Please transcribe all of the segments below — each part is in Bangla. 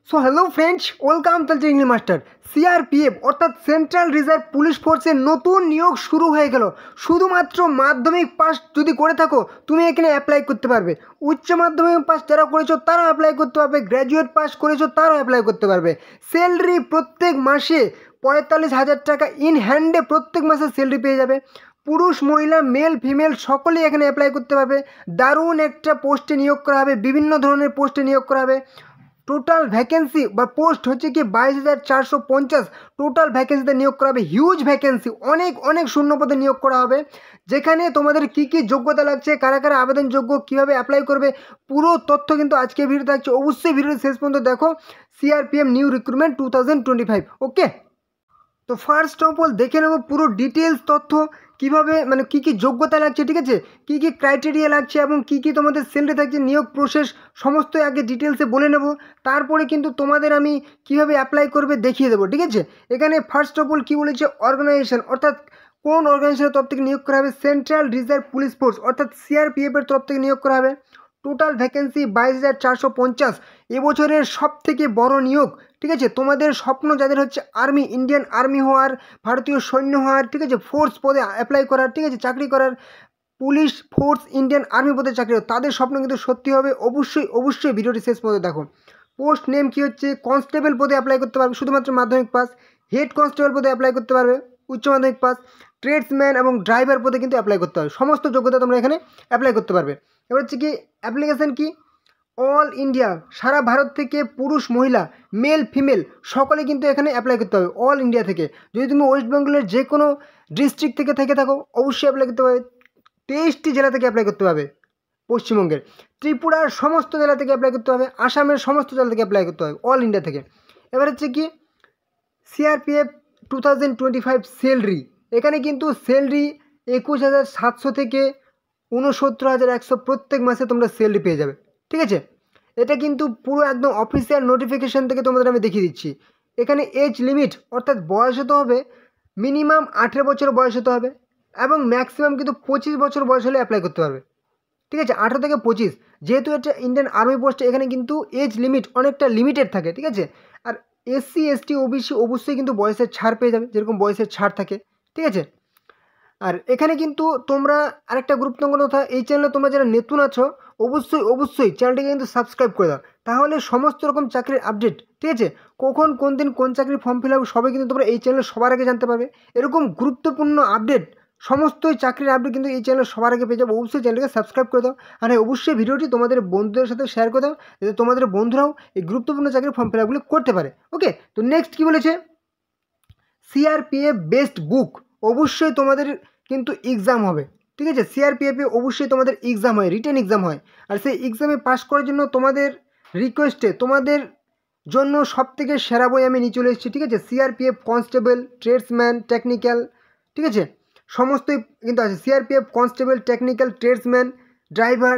সো হ্যালো ফ্রেন্ডস, ওয়েলকাম তালচে ইংলিশ মাস্টার। সিআরপিএফ অর্থাৎ সেন্ট্রাল রিজার্ভ পুলিশ ফোর্সের নতুন নিয়োগ শুরু হয়ে গেল। শুধুমাত্র মাধ্যমিক পাস যদি করে থাকো তুমি এখানে অ্যাপ্লাই করতে পারবে। উচ্চ মাধ্যমিক পাস যারা করেছো তারাও অ্যাপ্লাই করতে পারবে, গ্র্যাজুয়েট পাস করেছো তারাও অ্যাপ্লাই করতে পারবে। স্যালারি প্রত্যেক মাসে 45,000 টাকা ইন হ্যান্ডে প্রত্যেক মাসে স্যালারি পেয়ে যাবে। পুরুষ মহিলা মেল ফিমেল সকলেই এখানে অ্যাপ্লাই করতে পারবে। দারুণ একটা পোস্টে নিয়োগ করা হবে, বিভিন্ন ধরনের পোস্টে নিয়োগ করা হবে। টোটাল ভ্যাকেন্সি বা পোস্ট হচ্ছে কি 22,450 টোটাল ভ্যাকেন্সিতে নিয়োগ করা হবে। হিউজ ভ্যাকেন্সি, অনেক অনেক শূন্যপদে নিয়োগ করা হবে, যেখানে তোমাদের কি কি যোগ্যতা লাগছে, কারা কারা আবেদনযোগ্য, কীভাবে অ্যাপ্লাই করবে, পুরো তথ্য কিন্তু আজকে ভিডিও থাকছে। অবশ্যই ভিডিও শেষ পর্যন্ত দেখো। সিআরপিএফ নিউ রিক্রুটমেন্ট 2025, ওকে। তো ফার্স্ট অফ অল দেখে নেবো পুরো ডিটেলস তথ্য, কীভাবে মানে কী কী যোগ্যতা লাগছে, ঠিক আছে, কী কী ক্রাইটেরিয়া লাগছে এবং কী কী তোমাদের স্যালারি থাকছে, নিয়োগ প্রসেস সমস্তই আগে ডিটেলসে বলে নেব। তারপরে কিন্তু তোমাদের আমি কীভাবে অ্যাপ্লাই করবে দেখিয়ে দেবো, ঠিক আছে। এখানে ফার্স্ট অফ অল কী বলেছে, অর্গানাইজেশন অর্থাৎ কোন অর্গানাইজেশনের তরফ থেকে নিয়োগ করা হবে, সেন্ট্রাল রিজার্ভ পুলিশ ফোর্স অর্থাৎ সিআরপিএফের তরফ থেকে নিয়োগ করা হবে। টোটাল ভ্যাকেন্সি 22,450, এবছরের সব থেকে বড় নিয়োগ, ঠিক আছে। তোমাদের স্বপ্ন যাদের হচ্ছে আর্মি, ইন্ডিয়ান আর্মি হওয়ার, ভারতীয় সৈন্য হওয়ার, ঠিক আছে, ফোর্স পদে অ্যাপ্লাই করার, ঠিক আছে, চাকরি করার, পুলিশ ফোর্স ইন্ডিয়ান আর্মি পদে চাকরি, তাদের স্বপ্ন কিন্তু সত্যি হবে। অবশ্যই অবশ্যই ভিডিওটি শেষ পর্যন্ত দেখো। পোস্ট নেম কী হচ্ছে, কনস্টেবল পদে অ্যাপ্লাই করতে পারবে শুধুমাত্র মাধ্যমিক পাস। হেড কনস্টেবল পদে অ্যাপ্লাই করতে পারবে উচ্চ মাধ্যমিক পাস। ট্রেডসম্যান এবং ড্রাইভার পদে কিন্তু অ্যাপ্লাই করতে হবে। সমস্ত যোগ্যতা তোমরা এখানে অ্যাপ্লাই করতে পারবে। এবার হচ্ছে কি অ্যাপ্লিকেশান কি, অল ইন্ডিয়া সারা ভারত থেকে পুরুষ মহিলা মেল ফিমেল সকলে কিন্তু এখানে অ্যাপ্লাই করতে হবে অল ইন্ডিয়া থেকে। যদি তুমি ওয়েস্ট বেঙ্গলের যে কোনো ডিস্ট্রিক্ট থেকে থাকো অবশ্যই অ্যাপ্লাই করতে হবে। 23টি জেলা থেকে অ্যাপ্লাই করতে হবে পশ্চিমবঙ্গের। ত্রিপুরার সমস্ত জেলা থেকে অ্যাপ্লাই করতে হবে, আসামের সমস্ত জেলা থেকে অ্যাপ্লাই করতে হবে, অল ইন্ডিয়া থেকে। এবার হচ্ছে কি সিআরপিএফ 2025 স্যালারি, এখানে কিন্তু স্যালারি 21,700 থেকে 69,100 প্রত্যেক মাসে তোমরা স্যালারি পেয়ে যাবে, ঠিক আছে। এটা কিন্তু পুরো একদম অফিসিয়াল নোটিফিকেশান থেকে তোমাদের আমি দেখিয়ে দিচ্ছি। এখানে এজ লিমিট অর্থাৎ বয়স হতে হবে মিনিমাম 18 বছর বয়স হতে হবে এবং ম্যাক্সিমাম কিন্তু 25 বছর বয়স হলে অ্যাপ্লাই করতে পারবে, ঠিক আছে। 18 থেকে 25, যেহেতু এটা ইন্ডিয়ান আর্মি পোস্ট এখানে কিন্তু এজ লিমিট অনেকটা লিমিটেড থাকে, ঠিক আছে। আর এসসি এসটি ওবিসি অবশ্যই কিন্তু বয়সের ছাড় পেয়ে যাবে, যেরকম বয়সের ছাড় থাকে, ঠিক আছে। আর এখানে কিন্তু তোমরা আরেকটা গুরুত্বপূর্ণ কথা, এই চ্যানেলে তোমরা যারা নতুন আছো অবশ্যই অবশ্যই চ্যানেলটিকে কিন্তু সাবস্ক্রাইব করে দাও, তাহলে সমস্ত রকম চাকরির আপডেট, ঠিক আছে, কখন কোন দিন কোন চাকরির ফর্ম ফিল হবে সবাই কিন্তু তোমরা এই চ্যানেলে সবার আগে জানতে পারবে। এরকম গুরুত্বপূর্ণ আপডেট, সমস্তই চাকরির আপডেট কিন্তু এই চ্যানেলে সবার আগে পেয়ে যাবো। অবশ্যই চ্যানেলকে সাবস্ক্রাইব করে দাও। আর অবশ্যই ভিডিওটি তোমাদের বন্ধুদের সাথে শেয়ার করে দাও, যাতে তোমাদের বন্ধুরাও এই গুরুত্বপূর্ণ চাকরির ফর্ম ফিল আপগুলি করতে পারে, ওকে। তো নেক্সট কী বলেছে, সিআরপিএফ বেস্ট বুক, অবশ্যই তোমাদের কিন্তু এক্সাম হবে, ঠিক আছে। সিআরপিএফে অবশ্যই তোমাদের এক্সাম হয়, রিটেন এক্সাম হয়। আর সেই এক্সামে পাস করার জন্য তোমাদের রিকোয়েস্টে তোমাদের জন্য সব থেকে সেরা বই আমি নিয়ে চলে এসেছি, ঠিক আছে। সিআরপিএফ কনস্টেবল, ট্রেডসম্যান, টেকনিক্যাল, ঠিক আছে, সমস্তই কিন্তু আছে। CRPF constable, technical, tradesman, driver,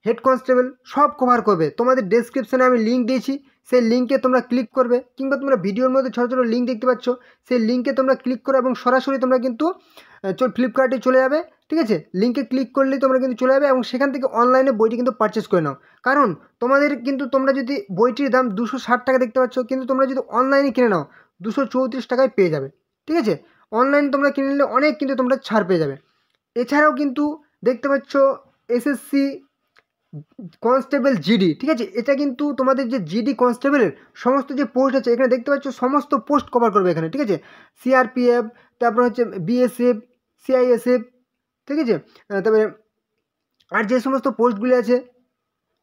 head constable সব কভার করবে। তোমাদের ডেসক্রিপশানে আমি লিঙ্ক দিয়েছি, সেই লিঙ্কে তোমরা ক্লিক করবে, কিংবা তোমরা ভিডিওর মধ্যে ছোটো ছোটো লিঙ্ক দেখতে পাচ্ছ, সেই লিঙ্কে তোমরা ক্লিক করো এবং সরাসরি তোমরা কিন্তু ফ্লিপকার্টে চলে যাবে, ঠিক আছে। লিঙ্কে ক্লিক করলেই তোমরা কিন্তু চলে যাবে এবং সেখান থেকে অনলাইনে বইটি কিন্তু পারচেস করে নাও। কারণ তোমাদের কিন্তু তোমরা যদি বইটির দাম 260 টাকা দেখতে পাচ্ছ, কিন্তু তোমরা যদি অনলাইনে কিনে নাও 234 টাকায় পেয়ে যাবে, ঠিক আছে। অনলাইনে তোমরা কিনে নিলে অনেক কিন্তু তোমরা ছাড় পেয়ে যাবে। এছাড়াও কিন্তু দেখতে পাচ্ছ এসএসসি কনস্টেবল জিডি, ঠিক আছে, এটা কিন্তু তোমাদের যে জিডি কনস্টেবলের সমস্ত যে পোস্ট আছে এখানে দেখতে পাচ্ছ, সমস্ত পোস্ট কভার করবে এখানে, ঠিক আছে। সিআরপিএফ, তারপর হচ্ছে বিএসএফ, সিআইএসএফ, ঠিক আছে, তারপরে আর যে সমস্ত পোস্টগুলি আছে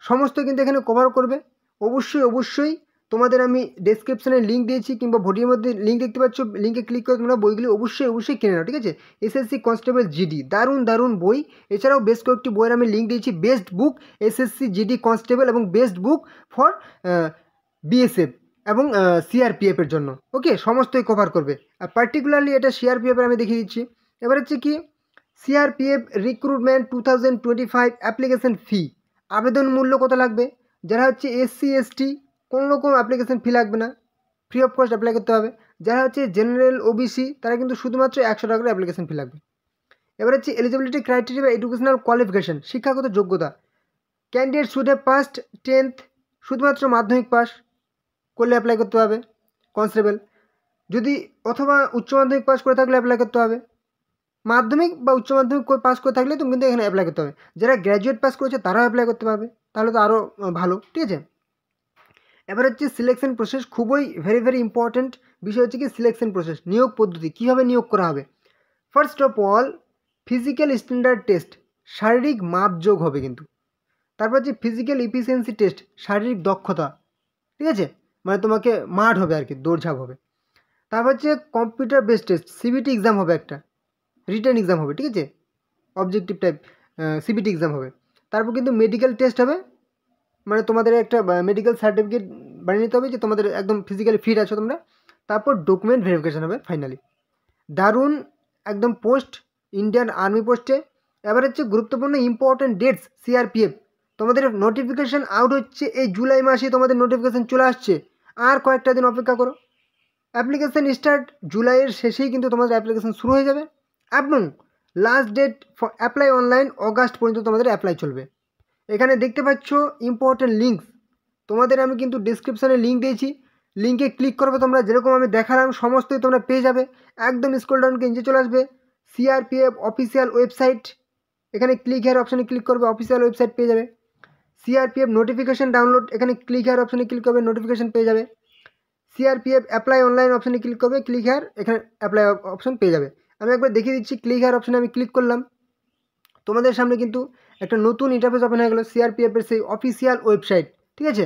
সমস্ত কিন্তু এখানে কভার করবে। অবশ্যই অবশ্যই তোমাদের আমি ডেসক্রিপশানে লিঙ্ক দিয়েছি, কিংবা ভিডিওর মধ্যে লিঙ্ক দেখতে পাচ্ছ, লিঙ্কে ক্লিক করে তোমরা বইগুলি অবশ্যই অবশ্যই কিনে নাও, ঠিক আছে। এসএসসি কনস্টেবল জিডি দারুণ দারুণ বই। এছাড়াও বেশ কয়েকটি বইয়ের আমি লিঙ্ক দিয়েছি, বেস্ট বুক এসএসসি জিডি কনস্টেবল এবং বেস্ট বুক ফর বিএসএফ এবং সিআরপিএফের জন্য, ওকে, সমস্তই কভার করবে। আর পার্টিকুলারলি এটা সিআরপিএফের আমি দেখিয়ে দিচ্ছি। এবার হচ্ছে কি সিআরপিএফ রিক্রুটমেন্ট 2025 অ্যাপ্লিকেশন ফি, আবেদন মূল্য কত লাগবে, যারা হচ্ছে এসসি এসটি কোনো রকম অ্যাপ্লিকেশন ফি লাগবে না, ফ্রি অফ কস্ট অ্যাপ্লাই করতে হবে। যারা হচ্ছে জেনারেল ওবিসি তারা কিন্তু শুধুমাত্র 100 টাকা করে অ্যাপ্লিকেশন ফি লাগবে। এবার হচ্ছে এলিজিবিলিটি ক্রাইটেরিয়া বা এডুকেশনাল কোয়ালিফিকেশন, শিক্ষাগত যোগ্যতা, candidate should have passed 10th, শুধুমাত্র মাধ্যমিক পাস, করলে অ্যাপ্লাই করতে হবে কনস্টেবল, যদি অথবা উচ্চ মাধ্যমিক পাস করে থাকলে অ্যাপ্লাই করতে হবে, মাধ্যমিক বা উচ্চ মাধ্যমিক পাস করে থাকলে তুমি কিন্তু এখানে অ্যাপ্লাই করতে হবে। যারা গ্র্যাজুয়েট পাস করেছে তারাও অ্যাপ্লাই করতে পারবে, তাহলে তো আরও ভালো, ঠিক আছে। এবার হচ্ছে সিলেকশন প্রসেস, খুবই ভেরি ইম্পর্ট্যান্ট বিষয় হচ্ছে কি সিলেকশন প্রসেস, নিয়োগ পদ্ধতি, কীভাবে নিয়োগ করা হবে। First of all physical standard test, শারীরিক মাপযোগ হবে কিন্তু। তারপর হচ্ছে ফিজিক্যাল ইফিসিয়েন্সি টেস্ট, শারীরিক দক্ষতা, ঠিক আছে, মানে তোমাকে মাঠ হবে আর কি, দৌড়ঝাঁপ হবে। তারপর হচ্ছে computer based test, CBT exam হবে, একটা রিটার্ন এক্সাম হবে, ঠিক আছে, অবজেক্টিভ টাইপ সিবিটি এক্সাম হবে। তারপর কিন্তু মেডিকেল টেস্ট হবে, মানে তোমাদের একটা মেডিকেল সার্টিফিকেট বানিয়ে নিতে হবে যে তোমাদের একদম ফিজিক্যালি ফিট আছো তোমরা। তারপর ডকুমেন্ট ভেরিফিকেশান হবে ফাইনালি। দারুণ একদম পোস্ট, ইন্ডিয়ান আর্মি পোস্টে। এবার হচ্ছে গুরুত্বপূর্ণ ইম্পর্ট্যান্ট ডেটস, সিআরপিএফ তোমাদের নোটিফিকেশান আউট হচ্ছে এই জুলাই মাসে, তোমাদের নোটিফিকেশান চলে আসছে, আর কয়েকটা দিন অপেক্ষা করো। অ্যাপ্লিকেশান স্টার্ট জুলাইয়ের শেষেই কিন্তু তোমাদের অ্যাপ্লিকেশান শুরু হয়ে যাবে, এবং last date for apply online August পর্যন্ত তোমাদের অ্যাপ্লাই চলবে। এখানে দেখতে পাচ্ছ ইম্পর্টেন্ট লিঙ্কস, তোমাদের আমি কিন্তু ডিসক্রিপশানে লিঙ্ক দিয়েছি, লিঙ্কে ক্লিক করবে তোমরা, যেরকম আমি দেখালাম সমস্তই তোমরা পেয়ে যাবে। একদম স্ক্রল ডাউনকে নিচে চলে আসবে, সিআরপিএফ অফিসিয়াল ওয়েবসাইট, এখানে ক্লিক হেয়ার অপশানে ক্লিক করবে, অফিসিয়াল ওয়েবসাইট পেয়ে যাবে। সিআরপিএফ নোটিফিকেশান ডাউনলোড, এখানে ক্লিক হেয়ার অপশানে ক্লিক করবে, নোটিফিকেশান পেয়ে যাবে। সিআরপিএফ অ্যাপ্লাই অনলাইন অপশানে ক্লিক করবে, ক্লিক হেয়ার, এখানে অ্যাপ্লাই অপশান পেয়ে যাবে। আমি একবার দেখিয়ে দিচ্ছি, ক্লিক হেয়ার অপশানে আমি ক্লিক করলাম, তোমাদের সামনে কিন্তু একটা নতুন ইন্টারফেস ওপেন হয়ে গেলো, সিআরপিএফের সেই অফিসিয়াল ওয়েবসাইট, ঠিক আছে,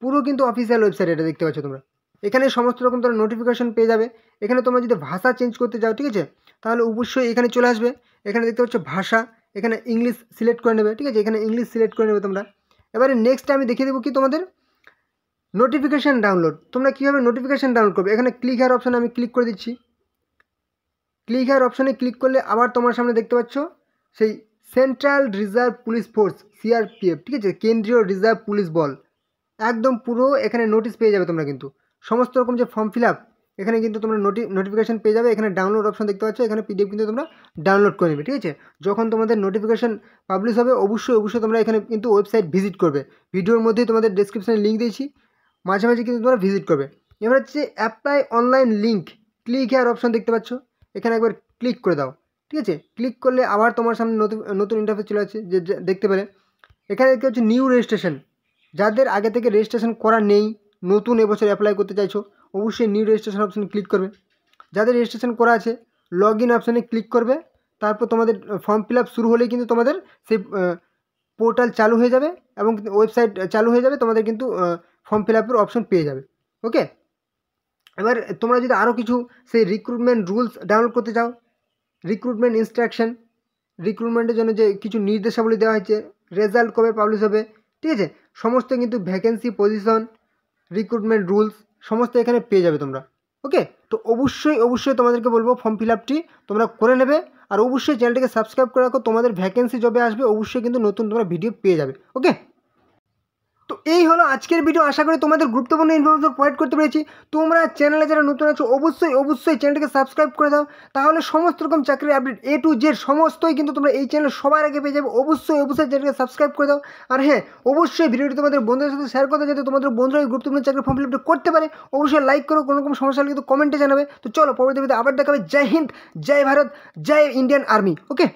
পুরো কিন্তু অফিসিয়াল ওয়েবসাইট এটা দেখতে পাচ্ছ তোমরা। এখানে সমস্ত রকম তোমরা নোটিফিকেশন পেয়ে যাবে। এখানে তোমরা যদি ভাষা চেঞ্জ করতে যাও, ঠিক আছে, তাহলে অবশ্যই এখানে চলে আসবে, এখানে দেখতে পাচ্ছ ভাষা, এখানে ইংলিশ সিলেক্ট করে নেবে, ঠিক আছে, এখানে ইংলিশ সিলেক্ট করে নেবে তোমরা। এবারে নেক্সট আমি দেখিয়ে দেবো কি তোমাদের নোটিফিকেশান ডাউনলোড, তোমরা কীভাবে নোটিফিকেশান ডাউনলোড করবে। এখানে ক্লিক হেয়ার অপশানে আমি ক্লিক করে দিচ্ছি, ক্লিক হেয়ার অপশানে ক্লিক করলে আবার তোমার সামনে দেখতে পাচ্ছ সেই central reserve police force CRPF, ঠিক আছে, কেন্দ্রীয় রিজার্ভ পুলিশ বল, একদম পুরো এখানে নোটিশ পেয়ে যাবে তোমরা কিন্তু, সমস্ত রকম যে ফর্ম ফিল আপ এখানে কিন্তু তোমরা নোটিফিকেশান পেয়ে যাবে। এখানে ডাউনলোড অপশন দেখতে পাচ্ছ, এখানে পিডিএফ কিন্তু তোমরা ডাউনলোড করে নেবে, ঠিক আছে। যখন তোমাদের নোটিফিকেশান পাবলিশ হবে অবশ্যই তোমরা এখানে কিন্তু ওয়েবসাইট ভিজিট করবে, ভিডিওর মধ্যেই তোমাদের ডেসক্রিপশানে লিঙ্ক দিয়েছি, মাঝে মাঝে কিন্তু তোমরা ভিজিট করবে। এবার হচ্ছে apply online link, click here option দেখতে পাচ্ছ, এখানে একবার ক্লিক করে দাও, ঠিক আছে। ক্লিক করলে আবার তোমার সামনে নতুন ইন্টারফেস চলে আসছে, যে দেখতে পেলে এখানে দেখতে হচ্ছে নিউ রেজিস্ট্রেশন, যাদের আগে থেকে রেজিস্ট্রেশন করা নেই, নতুন এবছর অ্যাপ্লাই করতে চাইছো, অবশ্যই নিউ রেজিস্ট্রেশন অপশানে ক্লিক করবে। যাদের রেজিস্ট্রেশন করা আছে লগ ইন অপশানে ক্লিক করবে, তারপর তোমাদের ফর্ম ফিল আপ শুরু হলেই কিন্তু তোমাদের সেই পোর্টাল চালু হয়ে যাবে এবং ওয়েবসাইট চালু হয়ে যাবে, তোমাদের কিন্তু ফর্ম ফিল আপের অপশন পেয়ে যাবে, ওকে। এবার তোমরা যদি আরও কিছু সেই রিক্রুটমেন্ট রুলস ডাউনলোড করতে চাও, রিক্রুটমেন্ট ইনস্ট্রাকশন, রিক্রুটমেন্টের জন্য যে কিছু নির্দেশাবলী দেওয়া হয়েছে, রেজাল্ট কবে পাবলিশ হবে, ঠিক আছে, সমস্ত কিন্তু ভ্যাকেন্সি, পজিশন, রিক্রুটমেন্ট রুলস সমস্ত এখানে পেয়ে যাবে তোমরা, ওকে। তো অবশ্যই তোমাদেরকে বলবো ফর্ম ফিল আপটি তোমরা করে নেবে, আর অবশ্যই চ্যানেলটিকে সাবস্ক্রাইব করে রাখো, তোমাদের ভ্যাকেন্সি জবে আসবে অবশ্যই কিন্তু নতুন তোমরা ভিডিও পেয়ে যাবে, ওকে। তো এই হলো আজকের ভিডিও, আশা করি তোমাদের গুরুত্বপূর্ণ ইনফরমেশন প্রোভাইড করতে পেরেছি। তোমরা চ্যানেলে যারা নতুন আছো অবশ্যই চ্যানেলটিকে সাবস্ক্রাইব করে দাও, তাহলে সমস্ত রকম চাকরির আপডেট A to Z সমস্তই কিন্তু তোমরা এই চ্যানেলে সবার আগে পেয়ে যাবে। অবশ্যই চ্যানেলকে সাবস্ক্রাইব করে দাও, আর হ্যাঁ অবশ্যই ভিডিওটি তোমাদের বন্ধুদের সাথে শেয়ার করতে, যাতে তোমাদের বন্ধুরা এই গুরুত্বপূর্ণ চাকরির ফর্ম ফিল আপটা করতে পারে। অবশ্যই লাইক করো, কোনো রকম সমস্যা হলে কিন্তু কমেন্টে জানাবে। তো চলো পরবর্তী ভিডিওতে আবার দেখাবে। জয় হিন্দ, জয় ভারত, জয় ইন্ডিয়ান আর্মি, ওকে।